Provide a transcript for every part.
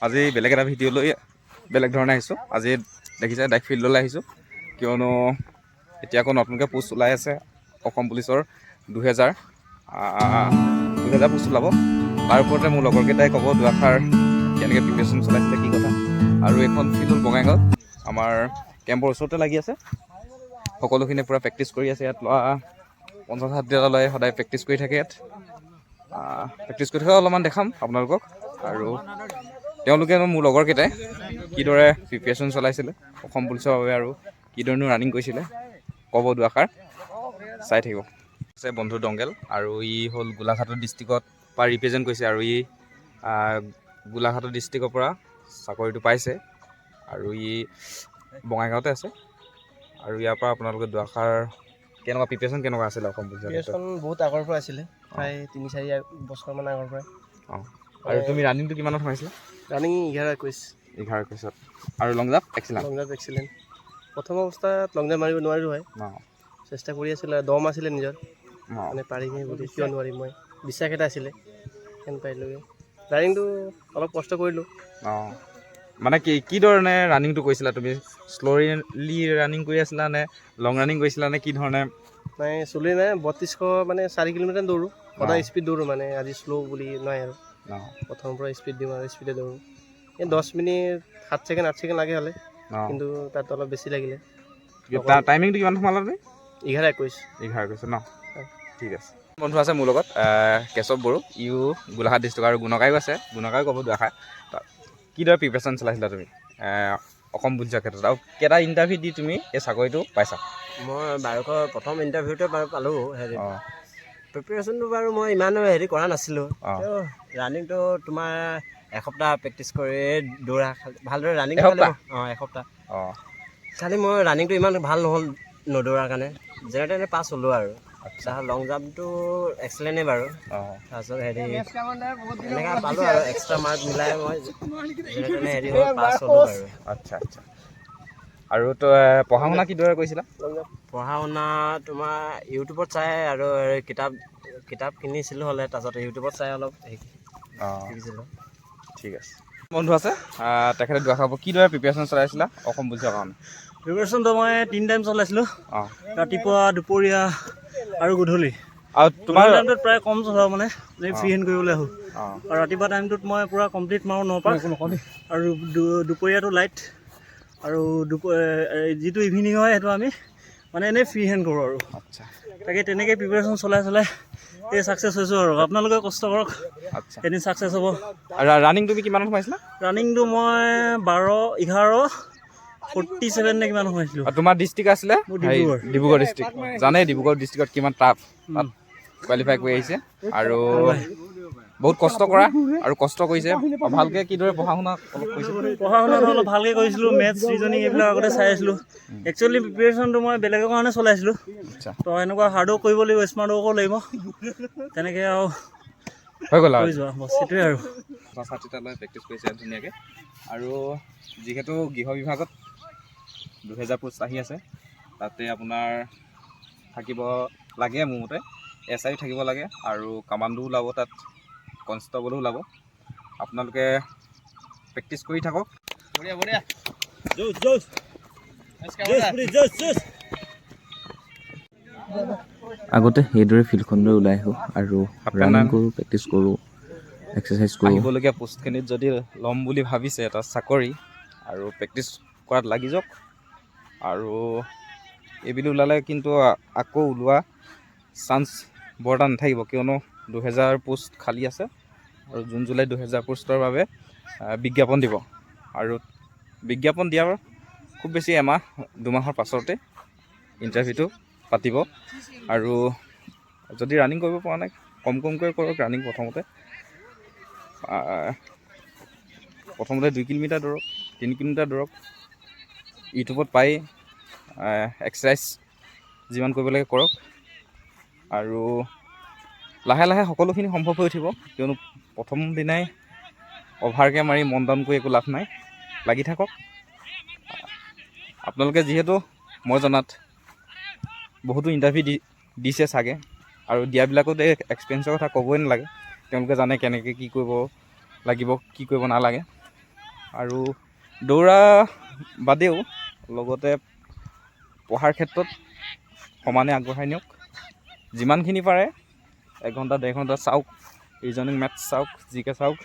আজি বেলেগ এটা ভিডিঅ' লৈ বেলেগ ধৰণে আহিছোঁ। আজি দেখিছে ডাইক ফিল্ডলৈ আহিছোঁ, কিয়নো এতিয়া আকৌ নতুনকৈ পোষ্ট ওলাই আছে অসম পুলিচৰ 2000 পোষ্ট ওলাব। তাৰ ওপৰতে মোৰ লগৰকেইটাই ক'ব দুআষাৰ কেনেকৈ প্ৰিপেৰেশ্যন চলাইছিলে, কি কথা। আৰু এইখন ফিল্ড হ'ল বঙাইগাঁৱত, আমাৰ কেম্পৰ ওচৰতে লাগি আছে। সকলোখিনি পূৰা প্ৰেক্টিছ কৰি আছে ইয়াত। ল'ৰা 50-60টালৈ সদায় প্ৰেক্টিছ কৰি থাকে ইয়াত। প্ৰেক্টিছ কৰি থকা অলপমান দেখাম আপোনালোকক। আৰু তেওঁলোকেনো মোৰ লগৰকেইটাই কিদৰে প্ৰিপেৰেশ্যন চলাইছিলে অসম পুলিচৰ বাবে আৰু কিদৰেনো ৰানিং কৰিছিলে ক'ব দুআষাৰ, চাই থাকিব। আছে বন্ধু দংগেল, আৰু ই হ'ল গোলাঘাটৰ ডিষ্ট্ৰিক্টত পৰা ৰিপ্ৰেজেণ্ট কৰিছে, আৰু ই গোলাঘাটৰ ডিষ্ট্ৰিক্টৰ পৰা চাকৰিটো পাইছে, আৰু ই বঙাইগাঁৱতে আছে। আৰু ইয়াৰ পৰা আপোনালোকে দুআষাৰ কেনেকুৱা প্ৰিপেৰেশ্যন কেনেকুৱা আছিলে অসম পুলিচৰ? প্ৰিপেৰেশ্যন বহুত আগৰ পৰা আছিলে, প্ৰায় 3-4 বছৰমান আগৰ পৰাই। আৰু তুমি ৰানিংটো কিমানত সোমাইছিলা? ৰানিং 11-21 আৰু লং জাম্প এক্সিলেণ্ট? লং জাম্প এক্সিলেণ্ট। প্ৰথম অৱস্থাত লং জাম্প মাৰিব নোৱাৰিলোঁ হয়, চেষ্টা কৰি আছিলে, দম আছিলে নিজৰ, মানে পাৰিমেই বুলি, কিয় নোৱাৰিম মই, বিশ্বাস এটা আছিলে, সেইকাৰণে পাৰিলোঁগৈ। ৰানিংটো অলপ কষ্ট কৰিলোঁ। মানে কি ধৰণে ৰানিংটো কৰিছিলা তুমি? শ্ল'লি ৰানিং কৰি আছিলা নে লং ৰানিং কৰিছিলা নে কি ধৰণে? নাই শ্ল'লি নাই, 3200 মানে 4 কিলোমিটাৰ দৌৰোঁ, সদায় স্পীড দৌৰোঁ, মানে আজি শ্ল' বুলি নাই আৰু। প্ৰথমৰ পৰা স্পীড দিওঁ আৰু স্পীডে দৌৰোঁ। এই 10 মিনিট 7 ছেকেণ্ড 8 ছেকেণ্ড লাগে হ'লে, কিন্তু তাত অলপ বেছি লাগিলে। টাইমিংটো কিমান সোমালা তুমি? 11-21 ন? ঠিক আছে। বন্ধু আছে মোৰ লগত, কেশৱ বড়ো, ইও গোলাঘাট ডিষ্ট্ৰিক্ট, আৰু গুণকায়ো আছে। গুণকায়ো ক'ব দুআষাৰ কিদৰে প্ৰিপেৰেশ্যন চলাইছিলা তুমি অসম পুলিচৰ ক্ষেত্ৰত, আৰু কেইটা ইণ্টাৰভিউ দি তুমি এই চাকৰিটো পাইছা? মই 1200 প্ৰথম ইণ্টাৰভিউতে বাৰু পালোঁ। প্ৰিপেৰেশ্যনটো বাৰু মই ইমানো কৰা নাছিলোঁ। ৰানিংটো তোমাৰ এসপ্তাহ প্ৰেক্টিছ কৰি দৌৰা ভালদৰে ৰানিং এসপ্তাহ। খালি মই ৰানিংটো ইমান ভাল নহ'ল নদৌৰাৰ কাৰণে, যেনে তেনে পাছ হ'লোঁ আৰু। লং জাম্পটো এক্সিলেণ্টেই বাৰু। তাৰপিছত এনেকৈ পালোঁ আৰু এক্সট্ৰা মাৰ্ক মিলাই মই যেনে তেনে পাছ হ'লোঁ আৰু। আচ্ছা। আৰু তো পঢ়া শুনা কিদৰে কৰিছিলা? পঢ়া শুনা তোমাৰ ইউটিউবত চাই, আৰু কিতাপ কিনিছিলোঁ হ'লে, তাৰপিছত ইউটিউবত চাই অলপ শিকিছিলোঁ। ঠিক আছে। বন্ধু আছে, তেখেতে দুআষাৰ কিদৰে প্ৰিপেৰেশ্যন চলাইছিলা অসম পুলিচৰ কাৰণে? প্ৰিপেৰেশ্যনটো মই 3 টাইম চলাইছিলোঁ, ৰাতিপুৱা, দুপৰীয়া আৰু গধূলি। আৰু তোমাৰ টাইমটোত প্ৰায় কম চলাওঁ, মানে ফ্ৰী হেণ্ড কৰিবলৈ আহোঁ। আৰু ৰাতিপুৱা টাইমটোত মই পূৰা কমপ্লিট মাৰোঁ 9 পাক, আৰু দুপৰীয়াটো লাইট, আৰু যিটো ইভিনিং হয় সেইটো আমি মানে এনেই ফ্ৰী হেণ্ড কৰোঁ আৰু। তাকে তেনেকৈ প্ৰিপেৰেশ্যন চলাই এই ছাকচেছ হৈছোঁ আৰু। আপোনালোকে কষ্ট কৰক, এদিন ছাকচেছ হ'ব। আৰু ৰানিং তুমি কিমানত সোমাইছিলা? ৰানিংটো মই 12-11-47 নে কিমান সোমাইছিলোঁ। তোমাৰ ডিষ্ট্ৰিক্ট আছিলে? ডিব্ৰুগড় ডিষ্ট্ৰিক্ট। জানেই ডিব্ৰুগড় ডিষ্ট্ৰিক্টত কিমান টাফ, তাত কোৱালিফাই কৰি আহিছে, আৰু বহুত কষ্ট কৰা, আৰু কষ্ট কৰিছে ভালকৈ। কিদৰে পঢ়া শুনা অলপ কৰিছে? পঢ়া শুনাটো অলপ ভালকৈ কৰিছিলোঁ, মেথছ, ৰিজনিং এইবিলাক আগতে চাই আছিলোঁ। একচুৱেলি প্ৰিপেৰেশ্যনটো মই বেলেগৰ কাৰণে চলাইছিলোঁ, তো এনেকুৱা হাৰ্ড ৱৰ্ক কৰিব লাগিব, স্মাৰ্ট ৱৰ্কো লাগিব, তেনেকৈ আৰু হৈ গ'ল আৰু যোৱা বছ, সেইটোৱে আৰু। ছাত্ৰীতালৈ প্ৰেক্টিছ কৰিছে ধুনীয়াকৈ। আৰু যিহেতু গৃহ বিভাগত 2000 পোষ্ট আহি আছে, তাতে আপোনাৰ থাকিব লাগে, মোৰ মতে SI থাকিব লাগে, আৰু কামাণ্ডো ওলাব, তাত কনষ্টেবলো ওলাব। আপোনালোকে প্ৰেক্টিছ কৰি থাকক। আগতে সেইদৰে ফিল্ডখনলৈ ওলাই আহোঁ, আৰু ৰানিং কৰোঁ, প্ৰেক্টিছ কৰোঁ, এক্সাৰচাইজ কৰোঁ। আহিবলগীয়া পোষ্টখিনিত যদি ল'ম বুলি ভাবিছে এটা চাকৰি, আৰু প্ৰেক্টিছ কৰাত লাগি যাওক। আৰু এইবিধ ওলালে কিন্তু আকৌ ওলোৱা চান্স বৰ এটা নাথাকিব, কিয়নো 2000 পোষ্ট খালী আছে, আৰু জুন জুলাই 2000 পোষ্টৰ বাবে বিজ্ঞাপন দিব। আৰু বিজ্ঞাপন দিয়াৰ খুব বেছি এমাহ 2 মাহৰ পাছতে ইণ্টাৰভিউটো পাতিব। আৰু যদি ৰানিং কৰিব পৰা নাই, কমকৈ কৰক ৰানিং। প্ৰথমতে 2 কিলোমিটাৰ দৌৰক, 3 কিলোমিটাৰ দৌৰক। ইউটিউবত পাই এক্সাৰচাইজ যিমান কৰিব লাগে কৰক, আৰু লাহে লাহে সকলোখিনি সম্ভৱ হৈ উঠিব। কিয়নো প্ৰথম দিনাই অভাৰকৈ মাৰি মন ডাউন কৰি একো লাভ নাই, লাগি থাকক। আপোনালোকে যিহেতু মই জনাত বহুতো ইণ্টাৰভিউ দিছে চাগে, আৰু দিয়াবিলাকত এক্সপিৰিয়েঞ্চৰ কথা ক'বই নালাগে। তেওঁলোকে জানে কেনেকৈ কি কৰিব লাগিব, কি কৰিব নালাগে। আৰু দৌৰা বাদেও লগতে পঢ়াৰ ক্ষেত্ৰত সমানে আগবঢ়াই নিয়ক। যিমানখিনি পাৰে 1 ঘণ্টা 1.5 ঘণ্টা চাওক, ৰিজনিং মেথছ চাওক, জিকে চাওক,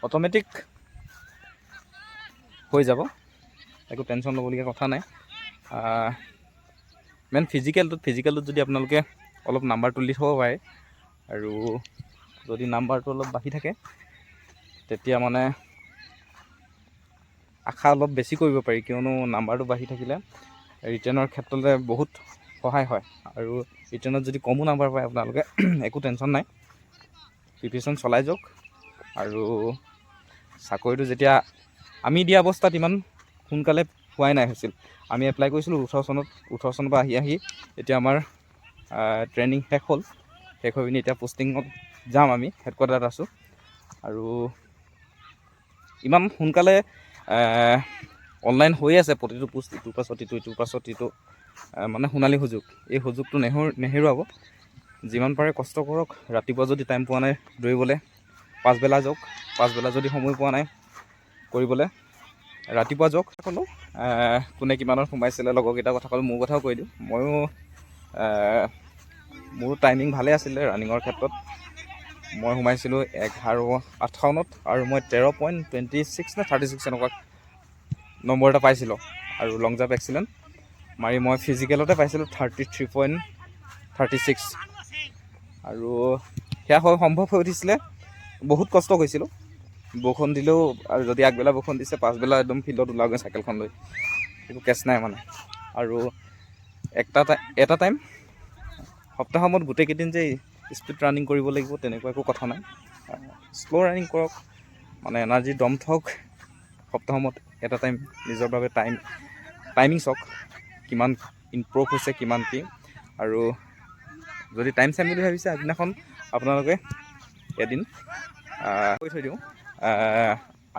অট'মেটিক হৈ যাব, একো টেনশ্যন ল'বলগীয়া কথা নাই। মেইন ফিজিকেলটোত যদি আপোনালোকে অলপ নাম্বাৰ তুলি থ'ব পাৰে আৰু যদি নাম্বাৰটো অলপ বাঢ়ি থাকে তেতিয়া মানে আশা অলপ বেছি কৰিব পাৰি, কিয়নো নাম্বাৰটো বাঢ়ি থাকিলে ৰিটেনৰ ক্ষেত্ৰতে বহুত সহায় হয়। আৰু ৰিটেনত যদি কমো নাম্বাৰ পায় আপোনালোকে একো টেনশ্যন নাই, প্ৰিপেৰেশ্যন চলাই যাওক। আৰু চাকৰিটো যেতিয়া আমি দিয়া অৱস্থাত ইমান সোনকালে পোৱাই নাই হৈছিল। আমি এপ্লাই কৰিছিলোঁ 18 চনৰ পৰা আহি এতিয়া আমাৰ ট্ৰেইনিং শেষ হ'ল, শেষ হৈ পিনি এতিয়া পষ্টিঙত যাম, আমি হেডকোৱাৰ্টাৰত আছোঁ। আৰু ইমান সোনকালে অনলাইন হৈ আছে প্ৰতিটো পোষ্ট, ইটোৰ পাছত ইটো মানে সোণালী সুযোগ, এই সুযোগটো নেহেৰুৱাব। যিমান পাৰে কষ্ট কৰক। ৰাতিপুৱা যদি টাইম পোৱা নাই দৌৰিবলৈ, পাছবেলা যাওক। পাছবেলা যদি সময় পোৱা নাই কৰিবলৈ, ৰাতিপুৱা যাওক। ক'লোঁ কোনে কিমানত সোমাইছিলে, লগৰকেইটাৰ কথা ক'লোঁ, মোৰ কথাও কৈ দিওঁ। মোৰ টাইমিং ভালে আছিলে ৰানিঙৰ ক্ষেত্ৰত। মই সোমাইছিলোঁ 11:58 আৰু মই 13.26 নে 36 এনেকুৱা নম্বৰ এটা পাইছিলোঁ। আৰু লং জাম্প এক্সিলেণ্ট মাৰি মই ফিজিকেলতে পাইছিলোঁ 33.36। আৰু সেয়া সম্ভৱ হৈ উঠিছিলে, বহুত কষ্ট কৰিছিলোঁ। বৰষুণ দিলেও, আৰু যদি আগবেলা বৰষুণ দিছে, পাছবেলা একদম ফিল্ডত ওলাওগৈ চাইকেলখন লৈ, একো কেচ নাই মানে। আৰু এটা টাইম সপ্তাহৰ মূৰত গোটেইকেইদিন যে স্পীড ৰানিং কৰিব লাগিব তেনেকুৱা একো কথা নাই। শ্ল' ৰানিং কৰক, মানে এনাৰ্জিৰ দম থওক। সপ্তাহৰ মূৰত এটা টাইম নিজৰ বাবে টাইমিং চাওক, কিমান ইমপ্ৰুভ হৈছে, কিমান কি। আৰু যদি টাইম চাইম বুলি ভাবিছে, আগদিনাখন আপোনালোকে এদিন কৈ থৈ দিওঁ।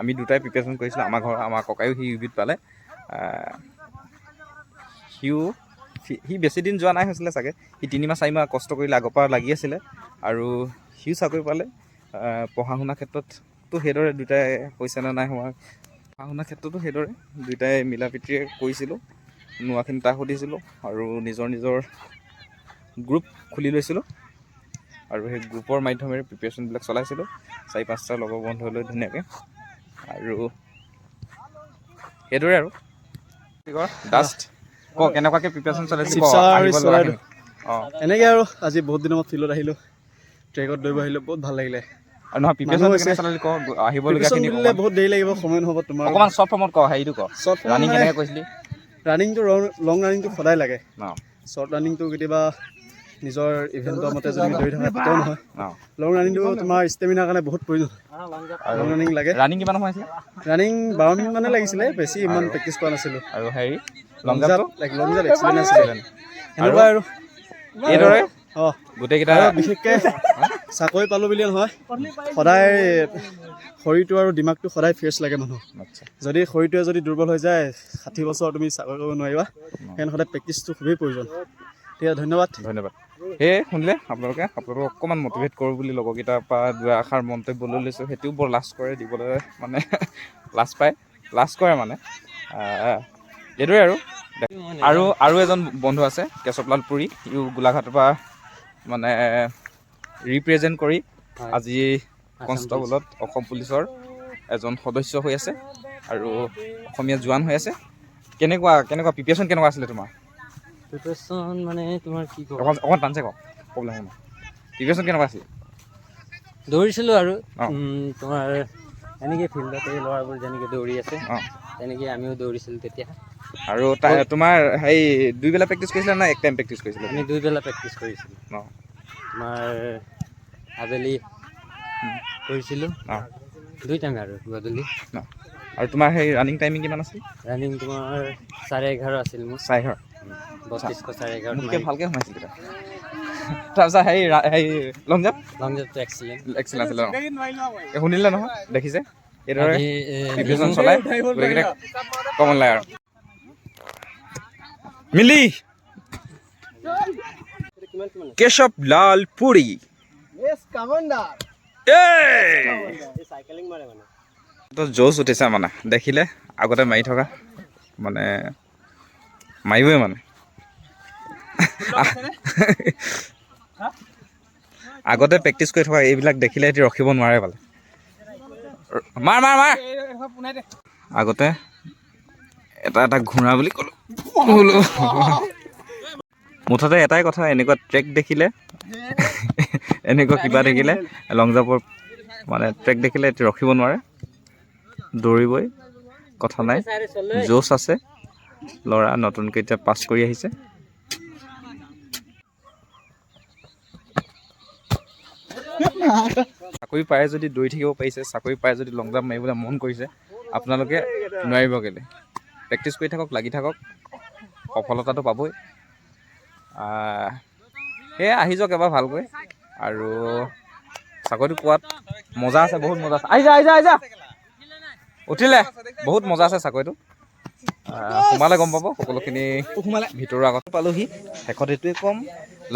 আমি দুটাই প্ৰিপেৰেশ্যন কৰিছিলোঁ। আমাৰ ককায়ো সি ইউবিত পালে। সি বেছি দিন যোৱা নাই হৈছিলে চাগে, সি 3 মাহ 4 মাহ কষ্ট কৰিলে, আগৰ পৰা লাগি আছিলে। আৰু সিও চাকৰি পালে। পঢ়া শুনাৰ ক্ষেত্ৰততো সেইদৰে দুটাই হৈছে নে নাই হোৱা, পঢ়া শুনাৰ ক্ষেত্ৰতো সেইদৰে দুয়োটাই মিলা প্ৰীতিৰে কৰিছিলোঁ। নোৱাখিনি তাক সুধিছিলোঁ আৰু নিজৰ গ্ৰুপ খুলি লৈছিলোঁ। আৰু সেই গ্ৰুপৰ মাধ্যমেৰে প্ৰিপেৰেশ্যনবিলাক চলাইছিলোঁ 4-5টা লগৰ বন্ধু লৈ ধুনীয়াকৈ। আৰু সেইদৰে আৰু ডাষ্ট কেনেকুৱাকৈ প্ৰিপেৰেশ্যন চলাইছিল। এনেকৈ আৰু আজি বহুত দিনৰ মূৰত ফিল্ডত আহিলোঁ, ট্ৰেকত দৌৰিব আহিলোঁ, বহুত ভাল লাগিলে। আৰু নহয় প্ৰিপেৰেশ্যন কেনেকৈ চলালি কওঁ, আহিবলগীয়াখিনি বহুত দেৰি লাগিব, সময় নহ'ব তোমাৰ। অকণমান শ্বৰ্ট ফৰ্মত কওঁ, হেৰিটো কওঁ, ৰানিং কেনেকৈ কৈছিলি। ৰানিংটো লং ৰানিংটো সদায় লাগে। শ্বৰ্ট ৰানিংটো কেতিয়াবা নিজৰ ইভেণ্টৰ মতে যদি দৌৰি থকা তেতিয়াও নহয়। লং ৰানিংটো তোমাৰ ষ্টেমিনাৰ কাৰণে বহুত প্ৰয়োজন। লং ৰানিং লাগে। ৰানিং কিমান সময় আছিল? ৰানিং 12 মিনিট মানে লাগিছিলে, বেছি ইমান প্ৰেক্টিছ কৰা নাছিলোঁ। আৰু হেৰি লং জাম্প এক্সিলেণ্ট আছিলে। এনেকুৱা আৰু এইদৰে গোটেইকেইটা। বিশেষকৈ চাকৰি পালোঁ বুলিয়ে নহয়, সদায় শৰীৰটো আৰু দিমাগটো সদায় ফ্ৰেছ লাগে মানুহক। যদি শৰীৰটোৱে যদি দুৰ্বল হৈ যায়, 60 বছৰ তুমি চাকৰি কৰিব নোৱাৰিবা। সেইকাৰণে সদায় প্ৰেক্টিছটো খুবেই প্ৰয়োজন। ঠিক আছে, ধন্যবাদ। সেয়ে শুনিলে আপোনালোকে অকণমান মটিভেট কৰোঁ বুলি লগৰকেইটাৰ পৰা দুআষাৰ মন্তব্য লৈ লৈছোঁ। সেইটোও বৰ লাজ কৰে দিবলৈ, মানে লাজ কৰে মানে। এইদৰে আৰু এজন বন্ধু আছে কেশৱলাল পুৰী, ইও গোলাঘাটৰ পৰা মানে ৰিপ্ৰেজেণ্ট কৰি আজি কনষ্টেবলত অসম পুলিচৰ এজন সদস্য হৈ আছে আৰু অসমীয়া জোৱান হৈ আছে। কেনেকুৱা প্ৰিপেৰেশ্যন কেনেকুৱা আছিলে তোমাৰ? প্ৰিপেৰেশ্যন মানে তোমাৰ কি ক'ব, অকণমান টানছে কওঁ, প্ৰব্লেম নাই। প্ৰিপেৰেশ্যন কেনেকুৱা আছিলে? দৌৰিছিলোঁ আৰু তোমাৰ এনেকৈ ফিল্ডতে ল'ৰাবোৰ যেনেকৈ দৌৰি আছে তেনেকৈ আমিও দৌৰিছিলোঁ তেতিয়া। আৰু তোমাৰ হেৰি 2 বেলা প্ৰেক্টিছ কৰিছিলা নে 1 টাইম প্ৰেক্টিছ কৰিছিলা? আমি 2 বেলা প্ৰেক্টিছ কৰিছিলোঁ। তোমাৰ আবেলি কৰিছিলোঁ, 2 টাইম আৰু গধূলি। আৰু তোমাৰ সেই ৰানিং টাইমিং কিমান আছিল? ৰানিং তোমাৰ 11:30 আছিল মোৰ। 11:30? 32:11 মোতকৈ ভালকৈ সোমাইছিল তেতিয়া। তাৰপিছত হেৰি লং জাম্পটো এক্সিলেণ্ট আছিলে ন? শুনিলে নহয়, দেখিছে এইদৰে প্ৰিপেৰেশ্যন চলাই গোটেইকেইটা কমন লাগে আৰু মিলি কেশৱলাল পুৰী চাইকেলিং মাৰে মানে তো জোচ উঠিছে মানে দেখিলে আগতে মাৰি থকা মানে মাৰিবই মানে আগতে প্ৰেক্টিচ কৰি থকা এইবিলাক দেখিলে সিহঁতি ৰখিব নোৱাৰে পালে মাৰ মাৰ মাৰ আগতে এটা এটা ঘোঁৰা বুলি ক'লো মুঠতে এটাই কথা এনেকুৱা ট্ৰেক দেখিলে এনেকুৱা কিবা দেখিলে লং জাম্পৰ মানে ট্ৰেক দেখিলে ৰখিব নোৱাৰে দৌৰিবই কথা নাই জোচ আছে ল'ৰা নতুনকৈ এতিয়া পাছ কৰি আহিছে চাকৰি পাই যদি দৌৰি থাকিব পাৰিছে চাকৰি পাই যদি লং জাম্প মাৰিবলৈ মন কৰিছে আপোনালোকে নোৱাৰিব কেলে প্ৰেক্টিচ কৰি থাকক লাগি থাকক সফলতাটো পাবই সেয়ে আহি যাওক এবাৰ ভালকৈ আৰু চাকৰিটো পোৱাত মজা আছে বহুত মজা আছে আহি যা উঠিলে বহুত মজা আছে চাকৰিটো সোমালে গম পাব সকলোখিনি ভিতৰৰ আগত পালোহি শেষত এইটোৱে ক'ম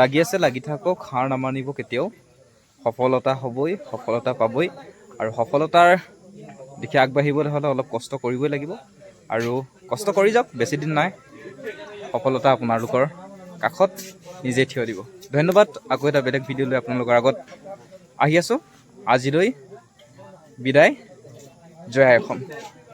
লাগি আছে লাগি থাকক হাৰ নামানিব কেতিয়াও সফলতা হ'বই সফলতা পাবই আৰু সফলতাৰ দিশে আগবাঢ়িবলৈ হ'লে অলপ কষ্ট কৰিবই লাগিব আৰু কষ্ট কৰি যাওক বেছি দিন নাই সফলতা আপোনালোকৰ কাষত নিজে থিয় দিব ধন্যবাদ আকৌ এটা বেলেগ ভিডিঅ' লৈ আপোনালোকৰ আগত আহি আছোঁ আজিলৈ বিদায় জয় আই অসম